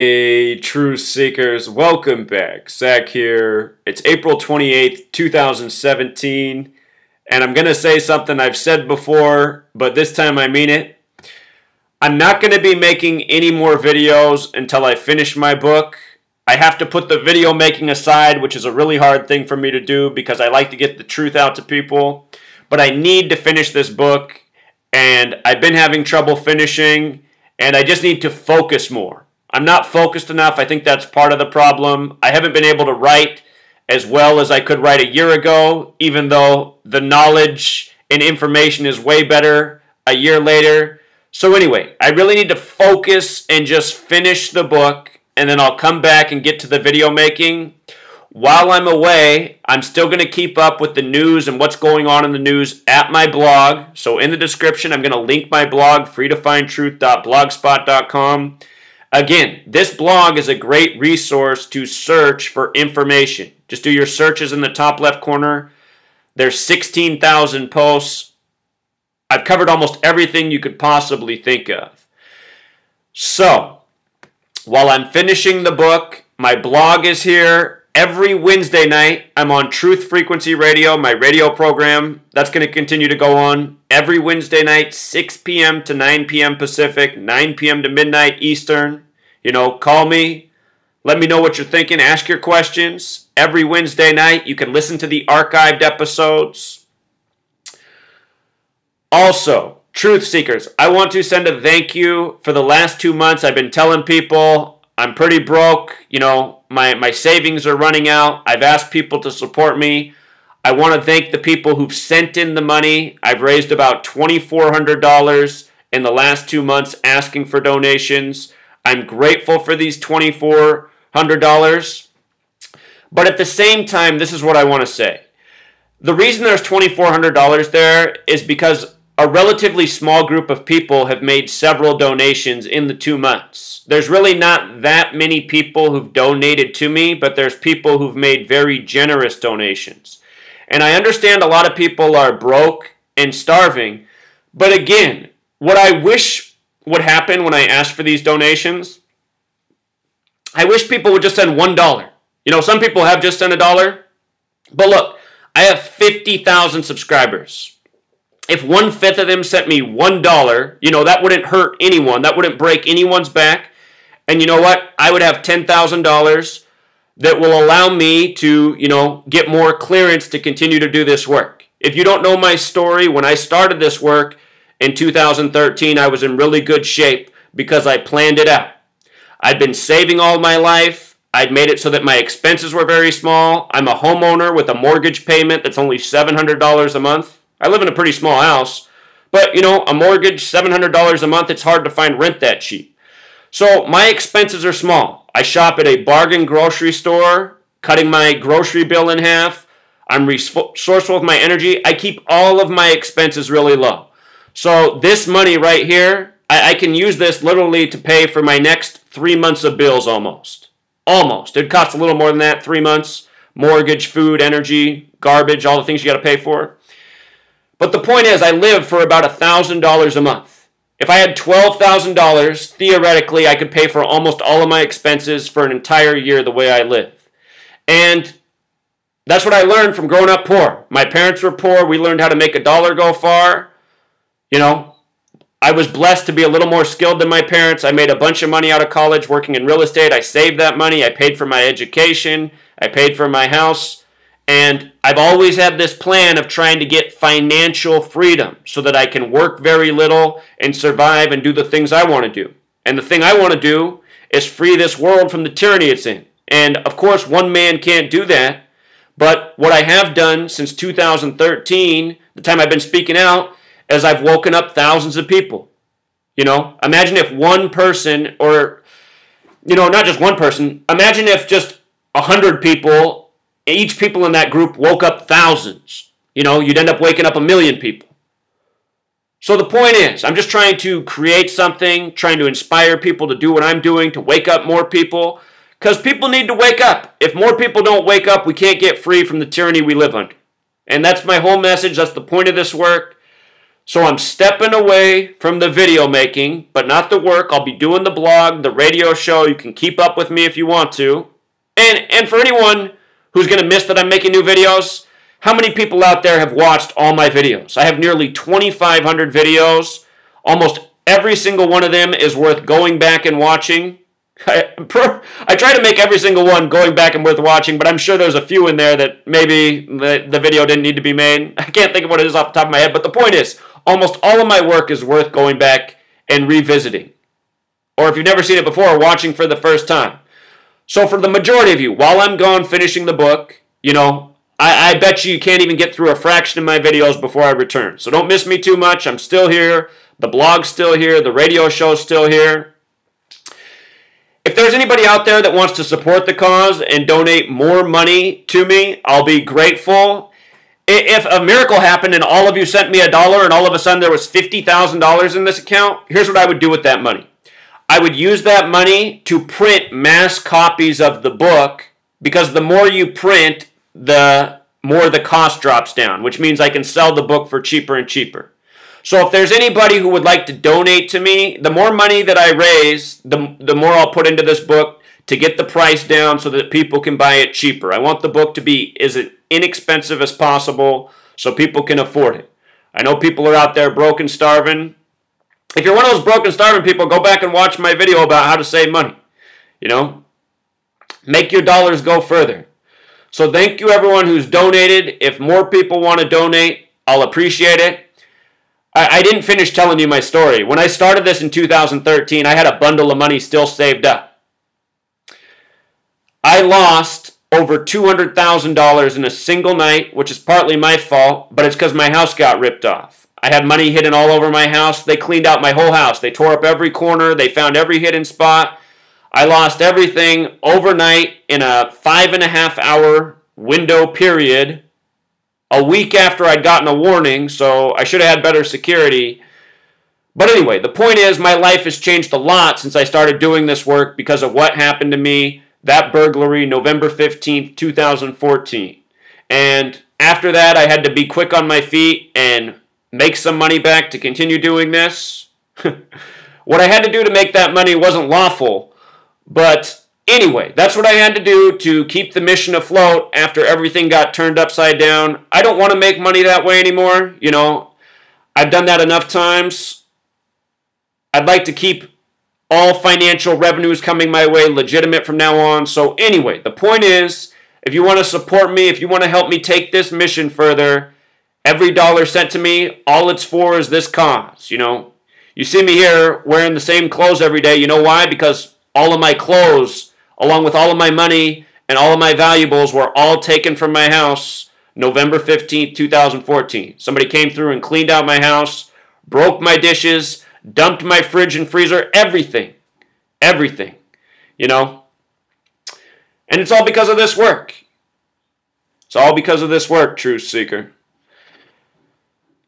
Hey, truth seekers, welcome back. Zach here. It's April 28th, 2017, and I'm going to say something I've said before, but this time I mean it. I'm not going to be making any more videos until I finish my book. I have to put the video making aside, which is a really hard thing for me to do because I like to get the truth out to people. But I need to finish this book, and I've been having trouble finishing, and I just need to focus more. I'm not focused enough. I think that's part of the problem. I haven't been able to write as well as I could write a year ago, even though the knowledge and information is way better a year later. So anyway, I really need to focus and just finish the book, and then I'll come back and get to the video making. While I'm away, I'm still going to keep up with the news and what's going on in the news at my blog. So in the description, I'm going to link my blog, freetofindtruth.blogspot.com. Again, this blog is a great resource to search for information. Just do your searches in the top left corner. There's 16,000 posts. I've covered almost everything you could possibly think of. So, while I'm finishing the book, my blog is here. Every Wednesday night, I'm on Truth Frequency Radio, my radio program. That's going to continue to go on every Wednesday night, 6 p.m. to 9 p.m. Pacific, 9 p.m. to midnight Eastern. Call me. Let me know what you're thinking. Ask your questions. Every Wednesday night, you can listen to the archived episodes. Also, Truth Seekers, I want to send a thank you. For the last 2 months, I've been telling people I'm pretty broke. My savings are running out. I've asked people to support me. I want to thank the people who've sent in the money. I've raised about $2,400 in the last 2 months asking for donations. I'm grateful for these $2,400. But at the same time, this is what I want to say. The reason there's $2,400 there is because a relatively small group of people have made several donations in the 2 months. There's really not that many people who've donated to me, but there's people who've made very generous donations. And I understand a lot of people are broke and starving, but again, what I wish would happen when I ask for these donations, I wish people would just send $1. Some people have just sent $1, but look, I have 50,000 subscribers. If 1/5 of them sent me $1, that wouldn't hurt anyone. That wouldn't break anyone's back. And you know what? I would have $10,000 that will allow me to, get more clearance to continue to do this work. If you don't know my story, when I started this work in 2013, I was in really good shape because I planned it out. I'd been saving all my life. I'd made it so that my expenses were very small. I'm a homeowner with a mortgage payment that's only $700 a month. I live in a pretty small house, but a mortgage, $700 a month, it's hard to find rent that cheap. So my expenses are small. I shop at a bargain grocery store, cutting my grocery bill in half. I'm resourceful with my energy. I keep all of my expenses really low. So this money right here, I can use this literally to pay for my next 3 months of bills almost. Almost. It costs a little more than that, 3 months. Mortgage, food, energy, garbage, all the things you got to pay for. But the point is, I live for about $1,000 a month. If I had $12,000, theoretically, I could pay for almost all of my expenses for an entire year the way I live. And that's what I learned from growing up poor. My parents were poor. We learned how to make a dollar go far. I was blessed to be a little more skilled than my parents. I made a bunch of money out of college working in real estate. I saved that money. I paid for my education. I paid for my house. And I've always had this plan of trying to get financial freedom so that I can work very little and survive and do the things I want to do. And the thing I want to do is free this world from the tyranny it's in. And of course, one man can't do that. But what I have done since 2013, the time I've been speaking out, is I've woken up thousands of people. Imagine if one person, or, not just one person, imagine if just 100 people, each people in that group woke up thousands. You'd end up waking up 1 million people. So the point is, I'm just trying to create something, trying to inspire people to do what I'm doing, to wake up more people, because people need to wake up. If more people don't wake up, we can't get free from the tyranny we live under. And that's my whole message. That's the point of this work. So I'm stepping away from the video making, but not the work. I'll be doing the blog, the radio show. You can keep up with me if you want to. And for anyone who's going to miss that I'm making new videos, how many people out there have watched all my videos? I have nearly 2,500 videos. Almost every single one of them is worth going back and watching. I try to make every single one going back and worth watching, but I'm sure there's a few in there that maybe the video didn't need to be made. I can't think of what it is off the top of my head, but the point is, almost all of my work is worth going back and revisiting. Or if you've never seen it before, watching for the first time. So for the majority of you, while I'm gone finishing the book, I bet you can't even get through a fraction of my videos before I return. So don't miss me too much. I'm still here. The blog's still here. The radio show's still here. If there's anybody out there that wants to support the cause and donate more money to me, I'll be grateful. If a miracle happened and all of you sent me $1 and all of a sudden there was $50,000 in this account, here's what I would do with that money. I would use that money to print mass copies of the book, because the more you print, the more the cost drops down, which means I can sell the book for cheaper and cheaper. So if there's anybody who would like to donate to me, the more money that I raise, the more I'll put into this book to get the price down so that people can buy it cheaper. I want the book to be as inexpensive as possible so people can afford it. I know people are out there broke and starving. If you're one of those broke and starving people, go back and watch my video about how to save money. Make your dollars go further. So thank you everyone who's donated. If more people want to donate, I'll appreciate it. I didn't finish telling you my story. When I started this in 2013, I had a bundle of money still saved up. I lost over $200,000 in a single night, which is partly my fault, but it's because my house got ripped off. I had money hidden all over my house. They cleaned out my whole house. They tore up every corner. They found every hidden spot. I lost everything overnight in a 5.5-hour window period, a week after I'd gotten a warning, so I should have had better security. But anyway, the point is my life has changed a lot since I started doing this work because of what happened to me, that burglary, November 15th, 2014. And after that, I had to be quick on my feet and make some money back to continue doing this. What I had to do to make that money wasn't lawful, but anyway, that's what I had to do to keep the mission afloat after everything got turned upside down. I don't want to make money that way anymore. I've done that enough times. I'd like to keep all financial revenues coming my way legitimate from now on. So anyway, the point is, if you want to support me, if you want to help me take this mission further, every dollar sent to me, all it's for is this cause. You see me here wearing the same clothes every day. You know why? Because all of my clothes, along with all of my money and all of my valuables, were all taken from my house November 15th, 2014. Somebody came through and cleaned out my house, broke my dishes, dumped my fridge and freezer, everything. Everything. And it's all because of this work. It's all because of this work, Truth Seeker.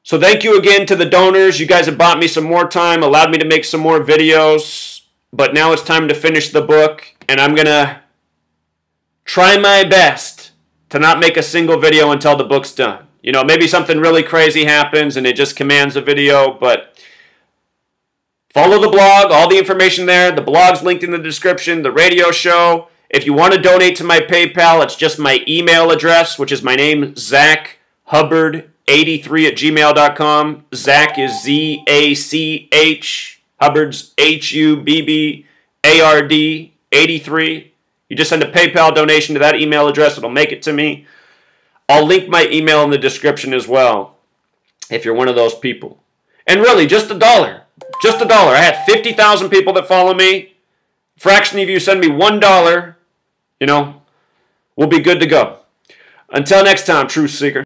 So thank you again to the donors. You guys have bought me some more time, allowed me to make some more videos. But now it's time to finish the book, and I'm going to try my best to not make a single video until the book's done. Maybe something really crazy happens and it just commands a video, but follow the blog, all the information there. The blog's linked in the description, the radio show. If you want to donate to my PayPal, it's just my email address, which is my name, ZachHubbard83@gmail.com. Zach is Z-A-C-H. Hubbard's Hubbard 83. You just send a PayPal donation to that email address. It'll make it to me. I'll link my email in the description as well if you're one of those people. And really, just $1. Just $1. I had 50,000 people that follow me. Fraction of you send me $1. We'll be good to go. Until next time, Truth Seeker.